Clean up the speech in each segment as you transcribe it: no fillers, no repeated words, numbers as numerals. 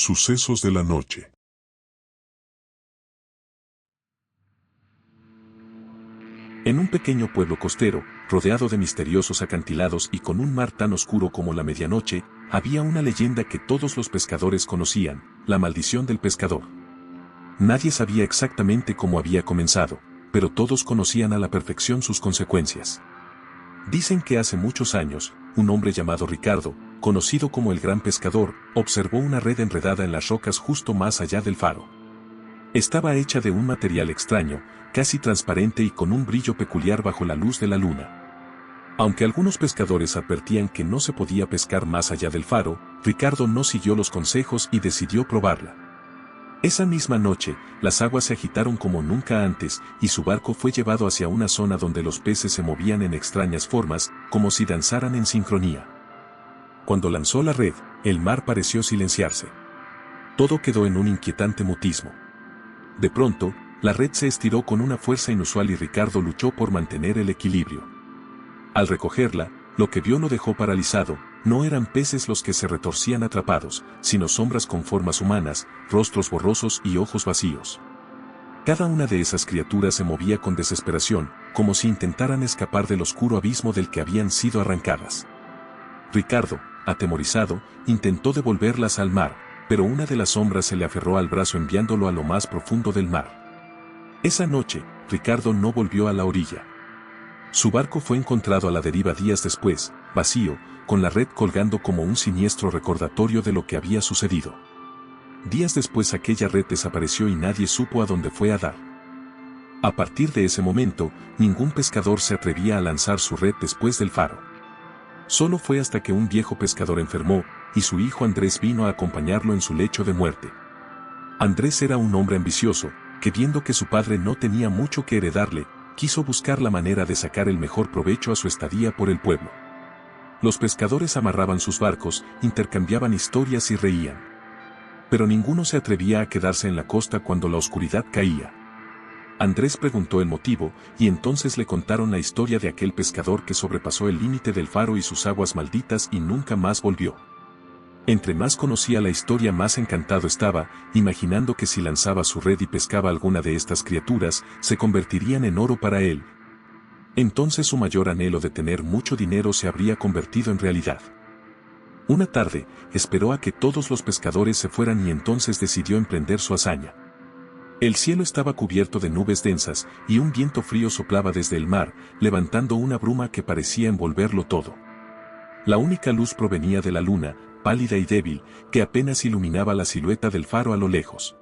Sucesos de la noche. En un pequeño pueblo costero, rodeado de misteriosos acantilados y con un mar tan oscuro como la medianoche, había una leyenda que todos los pescadores conocían, la maldición del pescador. Nadie sabía exactamente cómo había comenzado, pero todos conocían a la perfección sus consecuencias. Dicen que hace muchos años, un hombre llamado Ricardo, conocido como el Gran Pescador, observó una red enredada en las rocas justo más allá del faro. Estaba hecha de un material extraño, casi transparente y con un brillo peculiar bajo la luz de la luna. Aunque algunos pescadores advertían que no se podía pescar más allá del faro, Ricardo no siguió los consejos y decidió probarla. Esa misma noche, las aguas se agitaron como nunca antes y su barco fue llevado hacia una zona donde los peces se movían en extrañas formas, como si danzaran en sincronía. Cuando lanzó la red, el mar pareció silenciarse. Todo quedó en un inquietante mutismo. De pronto, la red se estiró con una fuerza inusual y Ricardo luchó por mantener el equilibrio. Al recogerla, lo que vio lo dejó paralizado. No eran peces los que se retorcían atrapados, sino sombras con formas humanas, rostros borrosos y ojos vacíos. Cada una de esas criaturas se movía con desesperación, como si intentaran escapar del oscuro abismo del que habían sido arrancadas. Ricardo, atemorizado, intentó devolverlas al mar, pero una de las sombras se le aferró al brazo enviándolo a lo más profundo del mar. Esa noche, Ricardo no volvió a la orilla. Su barco fue encontrado a la deriva días después, vacío, con la red colgando como un siniestro recordatorio de lo que había sucedido. Días después aquella red desapareció y nadie supo a dónde fue a dar. A partir de ese momento, ningún pescador se atrevía a lanzar su red después del faro. Solo fue hasta que un viejo pescador enfermó, y su hijo Andrés vino a acompañarlo en su lecho de muerte. Andrés era un hombre ambicioso, que viendo que su padre no tenía mucho que heredarle, quiso buscar la manera de sacar el mejor provecho a su estadía por el pueblo. Los pescadores amarraban sus barcos, intercambiaban historias y reían. Pero ninguno se atrevía a quedarse en la costa cuando la oscuridad caía. Andrés preguntó el motivo, y entonces le contaron la historia de aquel pescador que sobrepasó el límite del faro y sus aguas malditas y nunca más volvió. Entre más conocía la historia más encantado estaba, imaginando que si lanzaba su red y pescaba alguna de estas criaturas, se convertirían en oro para él. Entonces su mayor anhelo de tener mucho dinero se habría convertido en realidad. Una tarde, esperó a que todos los pescadores se fueran y entonces decidió emprender su hazaña. El cielo estaba cubierto de nubes densas, y un viento frío soplaba desde el mar, levantando una bruma que parecía envolverlo todo. La única luz provenía de la luna, pálida y débil, que apenas iluminaba la silueta del faro a lo lejos.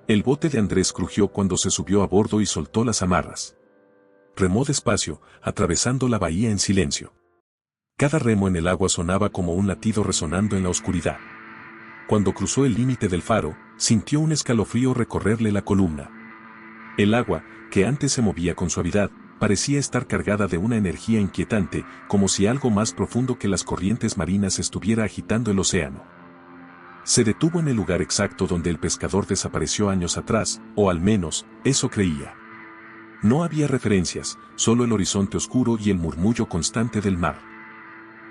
El bote de Andrés crujió cuando se subió a bordo y soltó las amarras. Remó despacio, atravesando la bahía en silencio. Cada remo en el agua sonaba como un latido resonando en la oscuridad. Cuando cruzó el límite del faro, sintió un escalofrío recorrerle la columna. El agua, que antes se movía con suavidad, parecía estar cargada de una energía inquietante, como si algo más profundo que las corrientes marinas estuviera agitando el océano. Se detuvo en el lugar exacto donde el pescador desapareció años atrás, o al menos, eso creía. No había referencias, solo el horizonte oscuro y el murmullo constante del mar.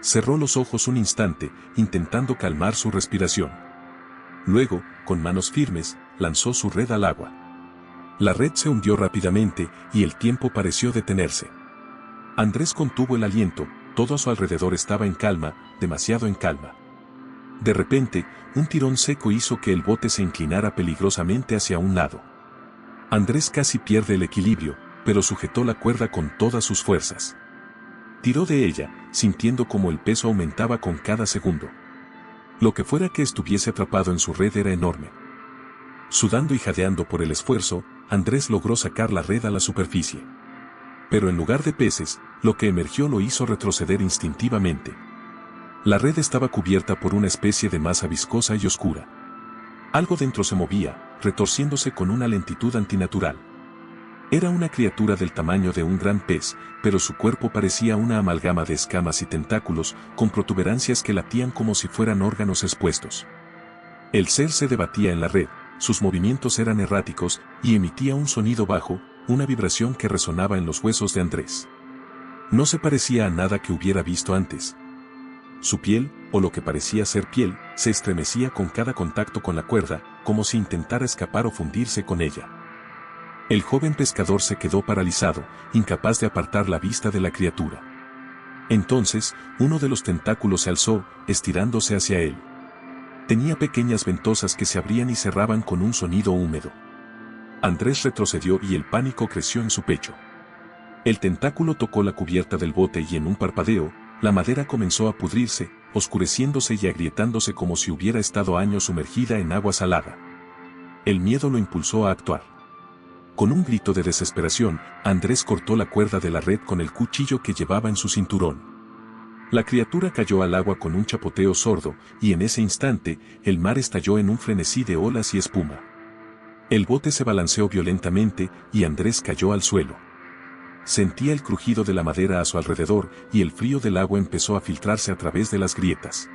Cerró los ojos un instante, intentando calmar su respiración. Luego, con manos firmes, lanzó su red al agua. La red se hundió rápidamente, y el tiempo pareció detenerse. Andrés contuvo el aliento, todo a su alrededor estaba en calma, demasiado en calma. De repente, un tirón seco hizo que el bote se inclinara peligrosamente hacia un lado. Andrés casi pierde el equilibrio, pero sujetó la cuerda con todas sus fuerzas. Tiró de ella, sintiendo como el peso aumentaba con cada segundo. Lo que fuera que estuviese atrapado en su red era enorme. Sudando y jadeando por el esfuerzo, Andrés logró sacar la red a la superficie. Pero en lugar de peces, lo que emergió lo hizo retroceder instintivamente. La red estaba cubierta por una especie de masa viscosa y oscura. Algo dentro se movía, retorciéndose con una lentitud antinatural. Era una criatura del tamaño de un gran pez, pero su cuerpo parecía una amalgama de escamas y tentáculos, con protuberancias que latían como si fueran órganos expuestos. El ser se debatía en la red, sus movimientos eran erráticos, y emitía un sonido bajo, una vibración que resonaba en los huesos de Andrés. No se parecía a nada que hubiera visto antes. Su piel, o lo que parecía ser piel, Se estremecía con cada contacto con la cuerda, como si intentara escapar o fundirse con ella. El joven pescador se quedó paralizado, incapaz de apartar la vista de la criatura. Entonces, uno de los tentáculos se alzó, estirándose hacia él. Tenía pequeñas ventosas que se abrían y cerraban con un sonido húmedo. Andrés retrocedió y el pánico creció en su pecho. El tentáculo tocó la cubierta del bote y en un parpadeo, la madera comenzó a pudrirse, oscureciéndose y agrietándose como si hubiera estado años sumergida en agua salada. El miedo lo impulsó a actuar. Con un grito de desesperación, Andrés cortó la cuerda de la red con el cuchillo que llevaba en su cinturón. La criatura cayó al agua con un chapoteo sordo, y en ese instante, el mar estalló en un frenesí de olas y espuma. El bote se balanceó violentamente, y Andrés cayó al suelo. Sentía el crujido de la madera a su alrededor, y el frío del agua empezó a filtrarse a través de las grietas.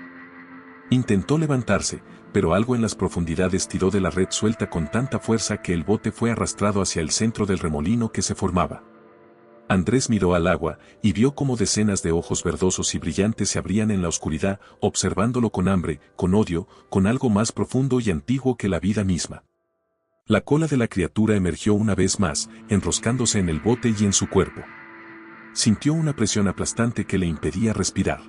Intentó levantarse, pero algo en las profundidades tiró de la red suelta con tanta fuerza que el bote fue arrastrado hacia el centro del remolino que se formaba. Andrés miró al agua, y vio cómo decenas de ojos verdosos y brillantes se abrían en la oscuridad, observándolo con hambre, con odio, con algo más profundo y antiguo que la vida misma. La cola de la criatura emergió una vez más, enroscándose en el bote y en su cuerpo. Sintió una presión aplastante que le impedía respirar.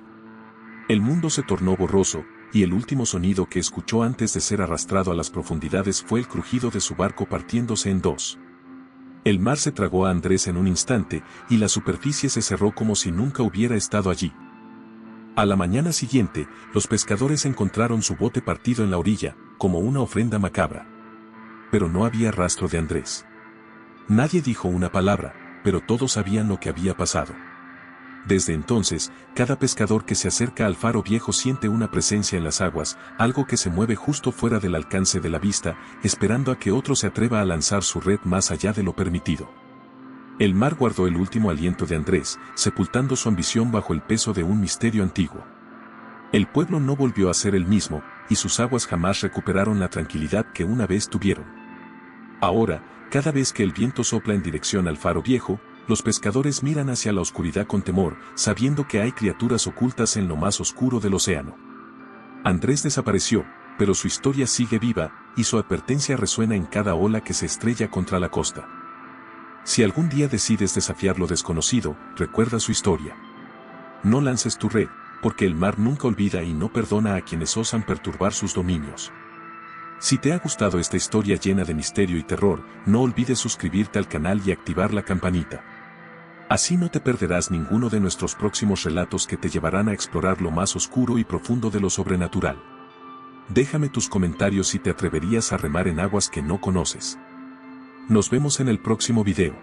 El mundo se tornó borroso, y el último sonido que escuchó antes de ser arrastrado a las profundidades fue el crujido de su barco partiéndose en dos. El mar se tragó a Andrés en un instante, y la superficie se cerró como si nunca hubiera estado allí. A la mañana siguiente, los pescadores encontraron su bote partido en la orilla, como una ofrenda macabra. Pero no había rastro de Andrés. Nadie dijo una palabra, pero todos sabían lo que había pasado. Desde entonces, cada pescador que se acerca al faro viejo siente una presencia en las aguas, algo que se mueve justo fuera del alcance de la vista, esperando a que otro se atreva a lanzar su red más allá de lo permitido. El mar guardó el último aliento de Andrés, sepultando su ambición bajo el peso de un misterio antiguo. El pueblo no volvió a ser el mismo, y sus aguas jamás recuperaron la tranquilidad que una vez tuvieron. Ahora, cada vez que el viento sopla en dirección al faro viejo, los pescadores miran hacia la oscuridad con temor, sabiendo que hay criaturas ocultas en lo más oscuro del océano. Andrés desapareció, pero su historia sigue viva, y su advertencia resuena en cada ola que se estrella contra la costa. Si algún día decides desafiar lo desconocido, recuerda su historia. No lances tu red, porque el mar nunca olvida y no perdona a quienes osan perturbar sus dominios. Si te ha gustado esta historia llena de misterio y terror, no olvides suscribirte al canal y activar la campanita. Así no te perderás ninguno de nuestros próximos relatos que te llevarán a explorar lo más oscuro y profundo de lo sobrenatural. Déjame tus comentarios si te atreverías a remar en aguas que no conoces. Nos vemos en el próximo video.